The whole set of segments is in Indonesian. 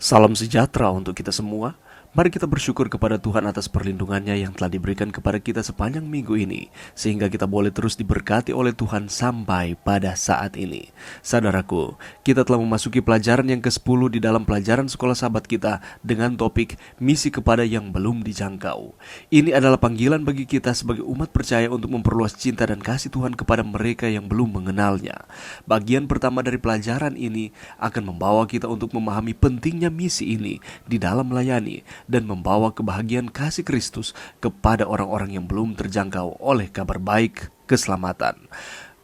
Salam sejahtera untuk kita semua. Mari kita bersyukur kepada Tuhan atas perlindungannya yang telah diberikan kepada kita sepanjang minggu ini, sehingga kita boleh terus diberkati oleh Tuhan sampai pada saat ini. Saudaraku, kita telah memasuki pelajaran yang ke-10 di dalam pelajaran sekolah sahabat kita dengan topik misi kepada yang belum dijangkau. Ini adalah panggilan bagi kita sebagai umat percaya untuk memperluas cinta dan kasih Tuhan kepada mereka yang belum mengenalnya. Bagian pertama dari pelajaran ini akan membawa kita untuk memahami pentingnya misi ini di dalam melayani dan membawa kebahagiaan kasih Kristus kepada orang-orang yang belum terjangkau oleh kabar baik keselamatan.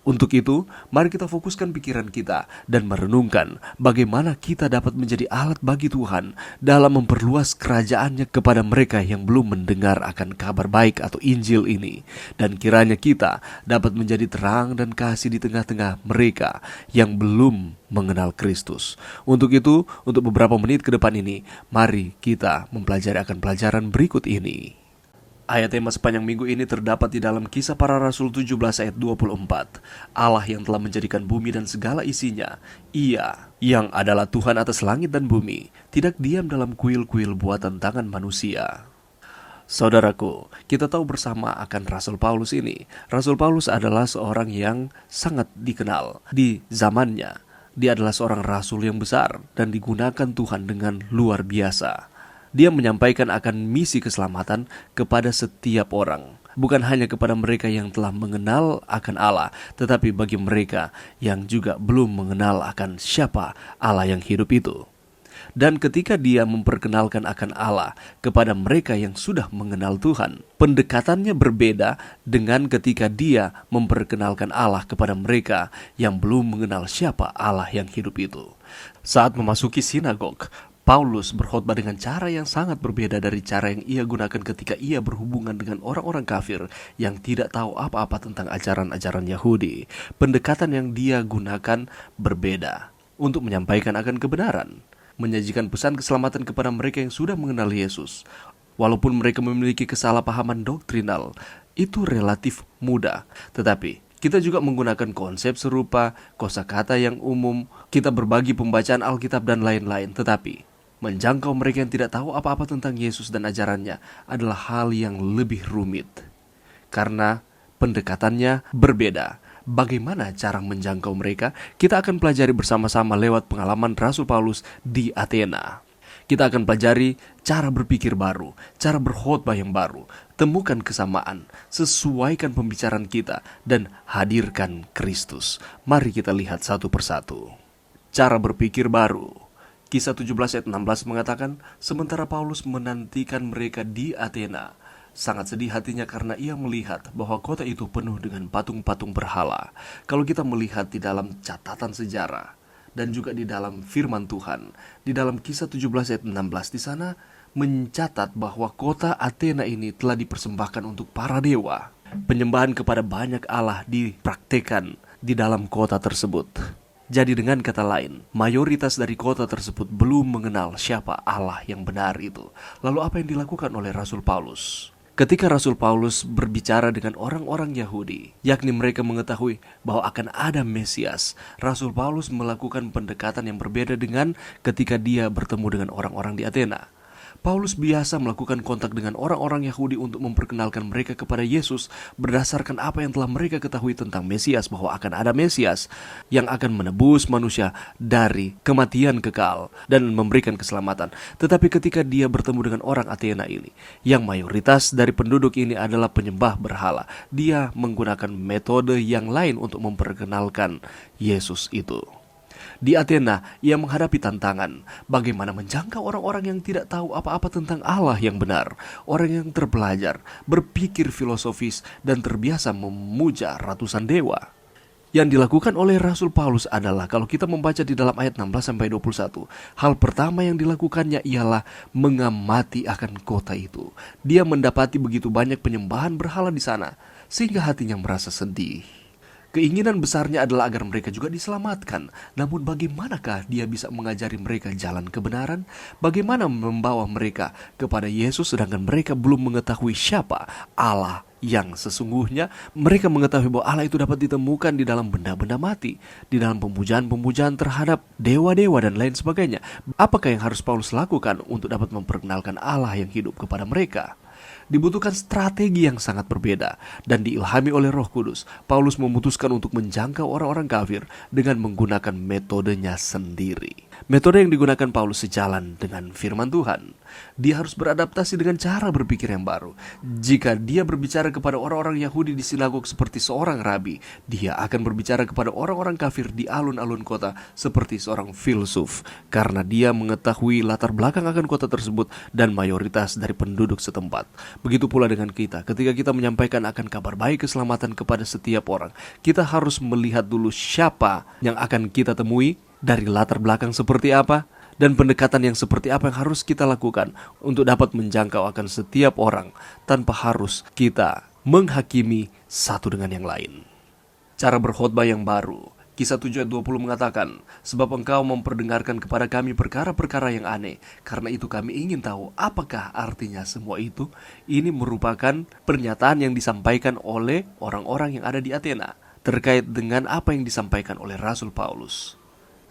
Untuk itu, mari kita fokuskan pikiran kita dan merenungkan bagaimana kita dapat menjadi alat bagi Tuhan dalam memperluas kerajaannya kepada mereka yang belum mendengar akan kabar baik atau Injil ini. Dan kiranya kita dapat menjadi terang dan kasih di tengah-tengah mereka yang belum mengenal Kristus. Untuk itu, untuk beberapa menit ke depan ini, mari kita mempelajari akan pelajaran berikut ini. Ayat tema sepanjang minggu ini terdapat di dalam Kisah Para Rasul 17 ayat 24. Allah yang telah menjadikan bumi dan segala isinya, Ia yang adalah Tuhan atas langit dan bumi, tidak diam dalam kuil-kuil buatan tangan manusia. Saudaraku, kita tahu bersama akan Rasul Paulus ini. Rasul Paulus adalah seorang yang sangat dikenal di zamannya. Dia adalah seorang rasul yang besar dan digunakan Tuhan dengan luar biasa. Dia menyampaikan akan misi keselamatan kepada setiap orang, bukan hanya kepada mereka yang telah mengenal akan Allah, tetapi bagi mereka yang juga belum mengenal akan siapa Allah yang hidup itu. Dan ketika dia memperkenalkan akan Allah kepada mereka yang sudah mengenal Tuhan, pendekatannya berbeda dengan ketika dia memperkenalkan Allah kepada mereka yang belum mengenal siapa Allah yang hidup itu. Saat memasuki sinagog, Paulus berkhotbah dengan cara yang sangat berbeda dari cara yang ia gunakan ketika ia berhubungan dengan orang-orang kafir yang tidak tahu apa-apa tentang ajaran-ajaran Yahudi. Pendekatan yang dia gunakan berbeda untuk menyampaikan akan kebenaran, menyajikan pesan keselamatan kepada mereka yang sudah mengenal Yesus. Walaupun mereka memiliki kesalahpahaman doktrinal, itu relatif mudah, tetapi kita juga menggunakan konsep serupa, kosakata yang umum, kita berbagi pembacaan Alkitab dan lain-lain, tetapi menjangkau mereka yang tidak tahu apa-apa tentang Yesus dan ajarannya adalah hal yang lebih rumit. Karena pendekatannya berbeda. Bagaimana cara menjangkau mereka? Kita akan pelajari bersama-sama lewat pengalaman Rasul Paulus di Athena. Kita akan pelajari cara berpikir baru, cara berkhotbah yang baru. Temukan kesamaan, sesuaikan pembicaraan kita, dan hadirkan Kristus. Mari kita lihat satu persatu. Cara berpikir baru. Kisah 17 ayat 16 mengatakan, sementara Paulus menantikan mereka di Athena, sangat sedih hatinya karena ia melihat bahwa kota itu penuh dengan patung-patung berhala. Kalau kita melihat di dalam catatan sejarah dan juga di dalam firman Tuhan, di dalam Kisah 17 ayat 16 di sana mencatat bahwa kota Athena ini telah dipersembahkan untuk para dewa. Penyembahan kepada banyak Allah dipraktekkan di dalam kota tersebut. Jadi dengan kata lain, mayoritas dari kota tersebut belum mengenal siapa Allah yang benar itu. Lalu apa yang dilakukan oleh Rasul Paulus? Ketika Rasul Paulus berbicara dengan orang-orang Yahudi, yakni mereka mengetahui bahwa akan ada Mesias, Rasul Paulus melakukan pendekatan yang berbeda dengan ketika dia bertemu dengan orang-orang di Athena. Paulus biasa melakukan kontak dengan orang-orang Yahudi untuk memperkenalkan mereka kepada Yesus berdasarkan apa yang telah mereka ketahui tentang Mesias, bahwa akan ada Mesias yang akan menebus manusia dari kematian kekal dan memberikan keselamatan. Tetapi ketika dia bertemu dengan orang Athena ini, yang mayoritas dari penduduk ini adalah penyembah berhala, dia menggunakan metode yang lain untuk memperkenalkan Yesus itu. Di Athena, ia menghadapi tantangan bagaimana menjangkau orang-orang yang tidak tahu apa-apa tentang Allah yang benar, orang yang terpelajar, berpikir filosofis, dan terbiasa memuja ratusan dewa. Yang dilakukan oleh Rasul Paulus adalah, kalau kita membaca di dalam ayat 16-21, hal pertama yang dilakukannya ialah mengamati akan kota itu. Dia mendapati begitu banyak penyembahan berhala di sana, sehingga hatinya merasa sedih. Keinginan besarnya adalah agar mereka juga diselamatkan. Namun bagaimanakah dia bisa mengajari mereka jalan kebenaran? Bagaimana membawa mereka kepada Yesus sedangkan mereka belum mengetahui siapa Allah yang sesungguhnya? Mereka mengetahui bahwa Allah itu dapat ditemukan di dalam benda-benda mati, di dalam pemujaan-pemujaan terhadap dewa-dewa dan lain sebagainya. Apakah yang harus Paulus lakukan untuk dapat memperkenalkan Allah yang hidup kepada mereka? Dibutuhkan strategi yang sangat berbeda, dan diilhami oleh Roh Kudus, Paulus memutuskan untuk menjangkau orang-orang kafir dengan menggunakan metodenya sendiri. Metode yang digunakan Paulus sejalan dengan firman Tuhan. Dia harus beradaptasi dengan cara berpikir yang baru. Jika dia berbicara kepada orang-orang Yahudi di sinagog seperti seorang rabi, dia akan berbicara kepada orang-orang kafir di alun-alun kota seperti seorang filsuf, karena dia mengetahui latar belakang akan kota tersebut dan mayoritas dari penduduk setempat. Begitu pula dengan kita, ketika kita menyampaikan akan kabar baik keselamatan kepada setiap orang, kita harus melihat dulu siapa yang akan kita temui, dari latar belakang seperti apa, dan pendekatan yang seperti apa yang harus kita lakukan untuk dapat menjangkau akan setiap orang tanpa harus kita menghakimi satu dengan yang lain. Cara berkhotbah yang baru. Kisah 7 ayat 20 mengatakan, sebab engkau memperdengarkan kepada kami perkara-perkara yang aneh, karena itu kami ingin tahu apakah artinya semua itu. Ini merupakan pernyataan yang disampaikan oleh orang-orang yang ada di Athena terkait dengan apa yang disampaikan oleh Rasul Paulus.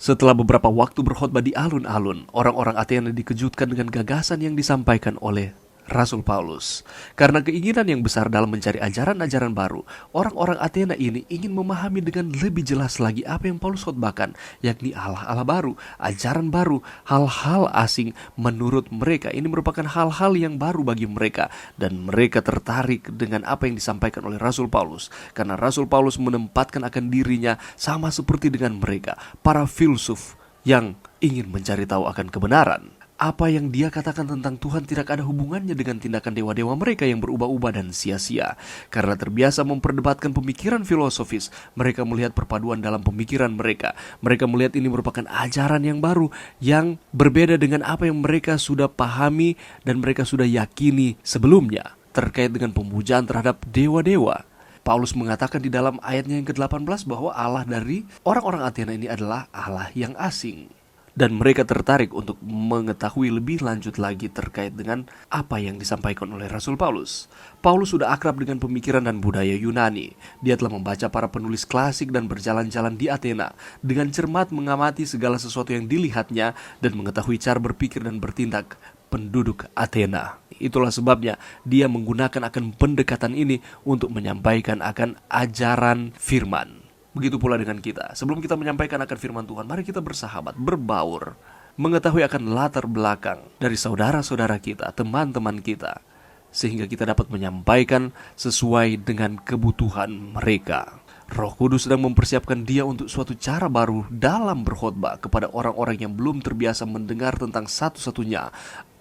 Setelah beberapa waktu berkhotbah di alun-alun, orang-orang Athena dikejutkan dengan gagasan yang disampaikan oleh Rasul Paulus. Karena keinginan yang besar dalam mencari ajaran-ajaran baru, orang-orang Athena ini ingin memahami dengan lebih jelas lagi apa yang Paulus khotbahkan, yakni Allah-Allah baru, ajaran baru, hal-hal asing menurut mereka. Ini merupakan hal-hal yang baru bagi mereka, dan mereka tertarik dengan apa yang disampaikan oleh Rasul Paulus. Karena Rasul Paulus menempatkan akan dirinya sama seperti dengan mereka, para filsuf yang ingin mencari tahu akan kebenaran. Apa yang dia katakan tentang Tuhan tidak ada hubungannya dengan tindakan dewa-dewa mereka yang berubah-ubah dan sia-sia. Karena terbiasa memperdebatkan pemikiran filosofis, mereka melihat perpaduan dalam pemikiran mereka. Mereka melihat ini merupakan ajaran yang baru, yang berbeda dengan apa yang mereka sudah pahami dan mereka sudah yakini sebelumnya terkait dengan pemujaan terhadap dewa-dewa. Paulus mengatakan di dalam ayatnya yang ke-18 bahwa Allah dari orang-orang Athena ini adalah Allah yang asing. Dan mereka tertarik untuk mengetahui lebih lanjut lagi terkait dengan apa yang disampaikan oleh Rasul Paulus. Paulus sudah akrab dengan pemikiran dan budaya Yunani. Dia telah membaca para penulis klasik dan berjalan-jalan di Athena. Dengan cermat mengamati segala sesuatu yang dilihatnya dan mengetahui cara berpikir dan bertindak penduduk Athena. Itulah sebabnya dia menggunakan akan pendekatan ini untuk menyampaikan akan ajaran firman. Begitu pula dengan kita. Sebelum kita menyampaikan akan firman Tuhan, mari kita bersahabat, berbaur, mengetahui akan latar belakang dari saudara-saudara kita, teman-teman kita, sehingga kita dapat menyampaikan sesuai dengan kebutuhan mereka. Roh Kudus sedang mempersiapkan dia untuk suatu cara baru dalam berkhotbah kepada orang-orang yang belum terbiasa mendengar tentang satu-satunya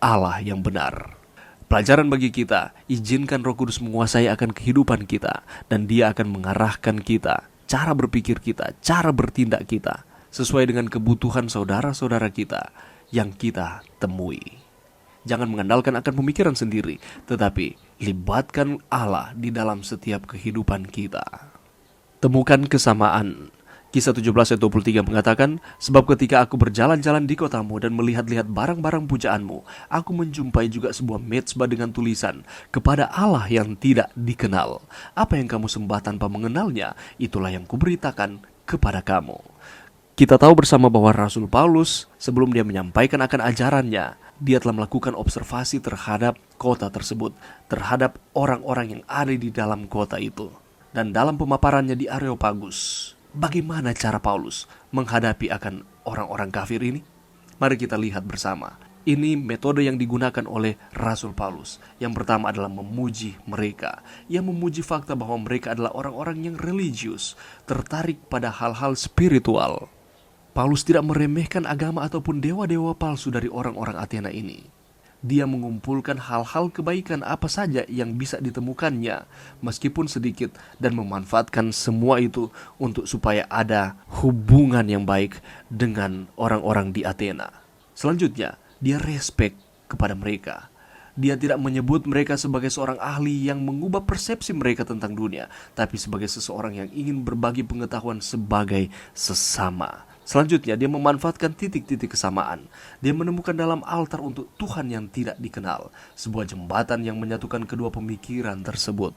Allah yang benar. Pelajaran bagi kita, izinkan Roh Kudus menguasai akan kehidupan kita, dan dia akan mengarahkan kita, cara berpikir kita, cara bertindak kita, sesuai dengan kebutuhan saudara-saudara kita yang kita temui. Jangan mengandalkan akan pemikiran sendiri, tetapi libatkan Allah di dalam setiap kehidupan kita. Temukan kesamaan. Kisah 17 ayat 23 mengatakan, sebab ketika aku berjalan-jalan di kotamu dan melihat-lihat barang-barang pujaanmu, aku menjumpai juga sebuah mezbah dengan tulisan, kepada Allah yang tidak dikenal. Apa yang kamu sembah tanpa mengenalnya, itulah yang kuberitakan kepada kamu. Kita tahu bersama bahwa Rasul Paulus, sebelum dia menyampaikan akan ajarannya, dia telah melakukan observasi terhadap kota tersebut, terhadap orang-orang yang ada di dalam kota itu. Dan dalam pemaparannya di Areopagus, bagaimana cara Paulus menghadapi akan orang-orang kafir ini? Mari kita lihat bersama. Ini metode yang digunakan oleh Rasul Paulus. Yang pertama adalah memuji mereka. Ia memuji fakta bahwa mereka adalah orang-orang yang religius, tertarik pada hal-hal spiritual. Paulus tidak meremehkan agama ataupun dewa-dewa palsu dari orang-orang Athena ini. Dia mengumpulkan hal-hal kebaikan apa saja yang bisa ditemukannya, meskipun sedikit, dan memanfaatkan semua itu untuk supaya ada hubungan yang baik dengan orang-orang di Athena. Selanjutnya, dia respect kepada mereka. Dia tidak menyebut mereka sebagai seorang ahli yang mengubah persepsi mereka tentang dunia, tapi sebagai seseorang yang ingin berbagi pengetahuan sebagai sesama. Selanjutnya, dia memanfaatkan titik-titik kesamaan. Dia menemukan dalam altar untuk Tuhan yang tidak dikenal, sebuah jembatan yang menyatukan kedua pemikiran tersebut.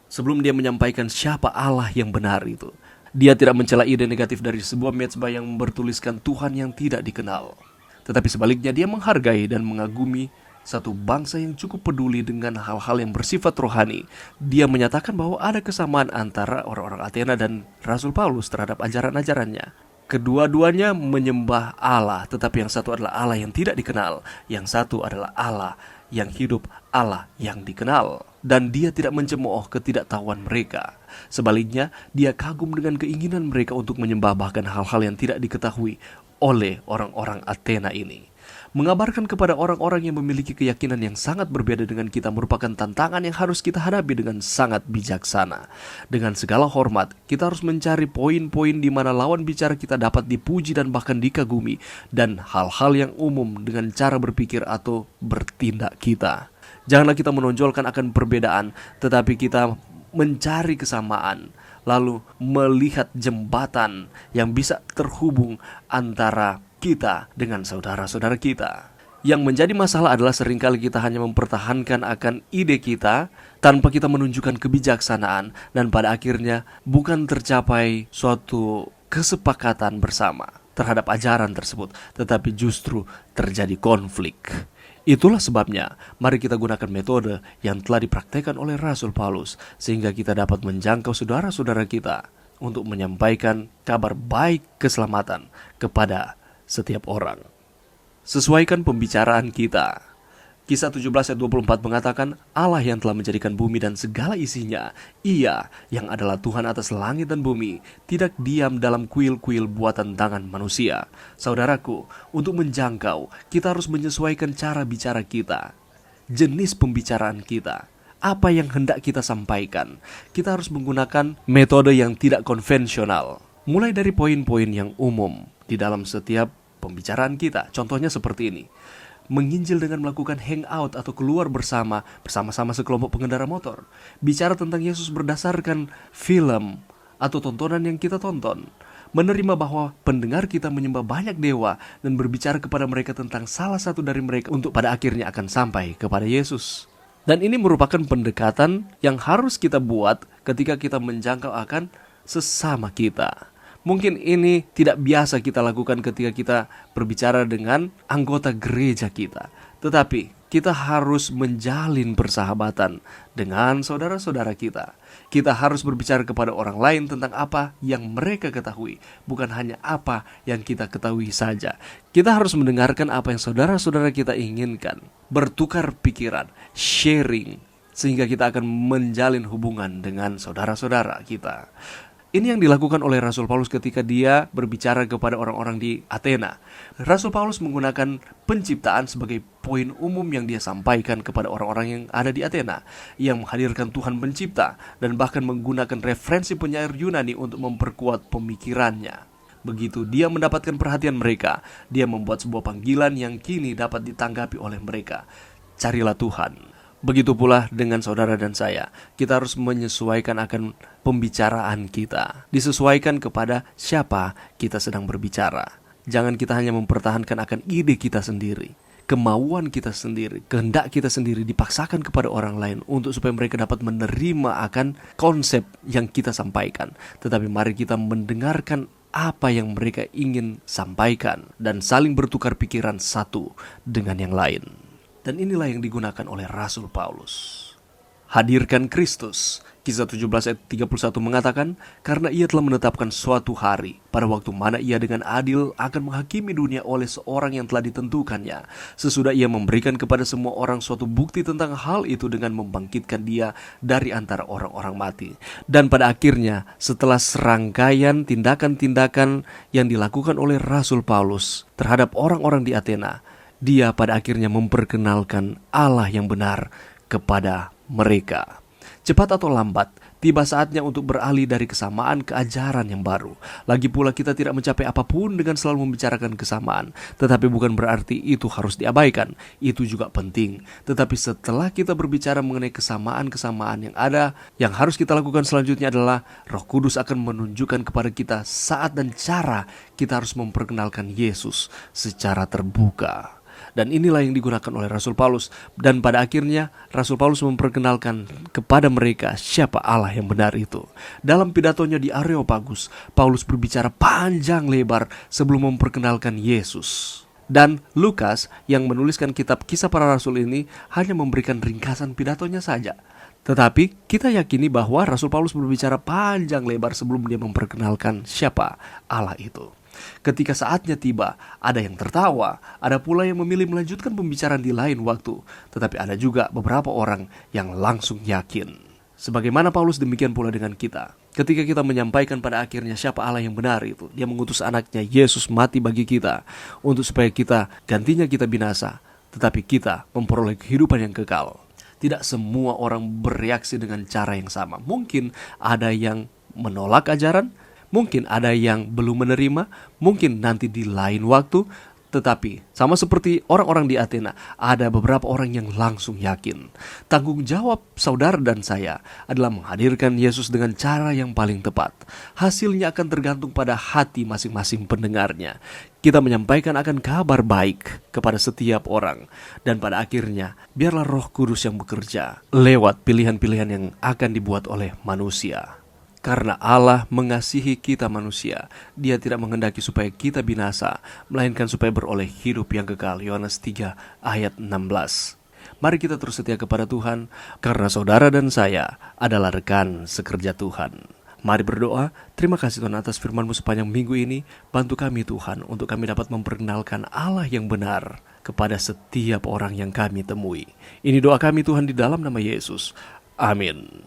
Sebelum dia menyampaikan siapa Allah yang benar itu, dia tidak mencela ide negatif dari sebuah mezbah yang bertuliskan Tuhan yang tidak dikenal. Tetapi sebaliknya, dia menghargai dan mengagumi satu bangsa yang cukup peduli dengan hal-hal yang bersifat rohani. Dia menyatakan bahwa ada kesamaan antara orang-orang Athena dan Rasul Paulus terhadap ajaran-ajarannya. Kedua-duanya menyembah Allah, tetapi yang satu adalah Allah yang tidak dikenal, yang satu adalah Allah yang hidup, Allah yang dikenal. Dan dia tidak mencemooh ketidaktahuan mereka. Sebaliknya, dia kagum dengan keinginan mereka untuk menyembah bahkan hal-hal yang tidak diketahui oleh orang-orang Athena ini. Mengabarkan kepada orang-orang yang memiliki keyakinan yang sangat berbeda dengan kita merupakan tantangan yang harus kita hadapi dengan sangat bijaksana. Dengan segala hormat, kita harus mencari poin-poin di mana lawan bicara kita dapat dipuji dan bahkan dikagumi, dan hal-hal yang umum dengan cara berpikir atau bertindak kita. Janganlah kita menonjolkan akan perbedaan, tetapi kita mencari kesamaan, lalu melihat jembatan yang bisa terhubung antara kita dengan saudara-saudara kita. Yang menjadi masalah adalah seringkali kita hanya mempertahankan akan ide kita tanpa kita menunjukkan kebijaksanaan, dan pada akhirnya bukan tercapai suatu kesepakatan bersama terhadap ajaran tersebut, tetapi justru terjadi konflik. Itulah sebabnya mari kita gunakan metode yang telah dipraktekkan oleh Rasul Paulus sehingga kita dapat menjangkau saudara-saudara kita untuk menyampaikan kabar baik keselamatan kepada setiap orang. Sesuaikan pembicaraan kita. Kisah 17 ayat 24 mengatakan, Allah yang telah menjadikan bumi dan segala isinya, Ia yang adalah Tuhan atas langit dan bumi, tidak diam dalam kuil-kuil buatan tangan manusia. Saudaraku, untuk menjangkau, kita harus menyesuaikan cara bicara kita, jenis pembicaraan kita, apa yang hendak kita sampaikan. Kita harus menggunakan metode yang tidak konvensional, mulai dari poin-poin yang umum di dalam setiap pembicaraan kita. Contohnya seperti ini: menginjil dengan melakukan hangout atau keluar bersama-sama sekelompok pengendara motor. Bicara tentang Yesus berdasarkan film atau tontonan yang kita tonton. Menerima bahwa pendengar kita menyembah banyak dewa dan berbicara kepada mereka tentang salah satu dari mereka untuk pada akhirnya akan sampai kepada Yesus. Dan ini merupakan pendekatan yang harus kita buat ketika kita menjangkau akan sesama kita. Mungkin ini tidak biasa kita lakukan ketika kita berbicara dengan anggota gereja kita. Tetapi kita harus menjalin persahabatan dengan saudara-saudara kita. Kita harus berbicara kepada orang lain tentang apa yang mereka ketahui, bukan hanya apa yang kita ketahui saja. Kita harus mendengarkan apa yang saudara-saudara kita inginkan, bertukar pikiran, sharing, sehingga kita akan menjalin hubungan dengan saudara-saudara kita. Ini yang dilakukan oleh Rasul Paulus ketika dia berbicara kepada orang-orang di Athena. Rasul Paulus menggunakan penciptaan sebagai poin umum yang dia sampaikan kepada orang-orang yang ada di Athena, yang menghadirkan Tuhan pencipta dan bahkan menggunakan referensi penyair Yunani untuk memperkuat pemikirannya. Begitu dia mendapatkan perhatian mereka, dia membuat sebuah panggilan yang kini dapat ditanggapi oleh mereka. Carilah Tuhan. Begitu pula dengan saudara dan saya. Kita harus menyesuaikan akan pembicaraan kita, disesuaikan kepada siapa kita sedang berbicara. Jangan kita hanya mempertahankan akan ide kita sendiri, kemauan kita sendiri, kehendak kita sendiri dipaksakan kepada orang lain untuk supaya mereka dapat menerima akan konsep yang kita sampaikan. Tetapi mari kita mendengarkan apa yang mereka ingin sampaikan dan saling bertukar pikiran satu dengan yang lain. Dan inilah yang digunakan oleh Rasul Paulus. Hadirkan Kristus. Kisah 17 ayat 31 mengatakan, karena Ia telah menetapkan suatu hari, pada waktu mana Ia dengan adil akan menghakimi dunia oleh seorang yang telah ditentukannya. Sesudah Ia memberikan kepada semua orang suatu bukti tentang hal itu dengan membangkitkan Dia dari antara orang-orang mati. Dan pada akhirnya, setelah serangkaian tindakan-tindakan yang dilakukan oleh Rasul Paulus terhadap orang-orang di Athena, dia pada akhirnya memperkenalkan Allah yang benar kepada mereka. Cepat atau lambat, tiba saatnya untuk beralih dari kesamaan ke ajaran yang baru. Lagi pula kita tidak mencapai apapun dengan selalu membicarakan kesamaan. Tetapi bukan berarti itu harus diabaikan. Itu juga penting. Tetapi setelah kita berbicara mengenai kesamaan-kesamaan yang ada, yang harus kita lakukan selanjutnya adalah Roh Kudus akan menunjukkan kepada kita saat dan cara kita harus memperkenalkan Yesus secara terbuka. Dan inilah yang digunakan oleh Rasul Paulus. Dan pada akhirnya Rasul Paulus memperkenalkan kepada mereka siapa Allah yang benar itu. Dalam pidatonya di Areopagus, Paulus berbicara panjang lebar sebelum memperkenalkan Yesus. Dan Lukas yang menuliskan kitab Kisah Para Rasul ini hanya memberikan ringkasan pidatonya saja. Tetapi kita yakini bahwa Rasul Paulus berbicara panjang lebar sebelum dia memperkenalkan siapa Allah itu. Ketika saatnya tiba, ada yang tertawa, ada pula yang memilih melanjutkan pembicaraan di lain waktu. Tetapi ada juga beberapa orang yang langsung yakin. Sebagaimana Paulus, demikian pula dengan kita. Ketika kita menyampaikan pada akhirnya siapa Allah yang benar itu, Dia mengutus anaknya Yesus mati bagi kita, untuk supaya kita gantinya kita binasa, tetapi kita memperoleh kehidupan yang kekal. Tidak semua orang bereaksi dengan cara yang sama. Mungkin ada yang menolak ajaran, mungkin ada yang belum menerima, mungkin nanti di lain waktu. Tetapi sama seperti orang-orang di Athena, ada beberapa orang yang langsung yakin. Tanggung jawab saudara dan saya adalah menghadirkan Yesus dengan cara yang paling tepat. Hasilnya akan tergantung pada hati masing-masing pendengarnya. Kita menyampaikan akan kabar baik kepada setiap orang. Dan pada akhirnya, biarlah Roh Kudus yang bekerja lewat pilihan-pilihan yang akan dibuat oleh manusia. Karena Allah mengasihi kita manusia, Dia tidak menghendaki supaya kita binasa, melainkan supaya beroleh hidup yang kekal. Yohanes 3 ayat 16. Mari kita terus setia kepada Tuhan, karena saudara dan saya adalah rekan sekerja Tuhan. Mari berdoa. Terima kasih Tuhan atas firman-Mu sepanjang minggu ini. Bantu kami Tuhan, untuk kami dapat memperkenalkan Allah yang benar kepada setiap orang yang kami temui. Ini doa kami Tuhan di dalam nama Yesus. Amin.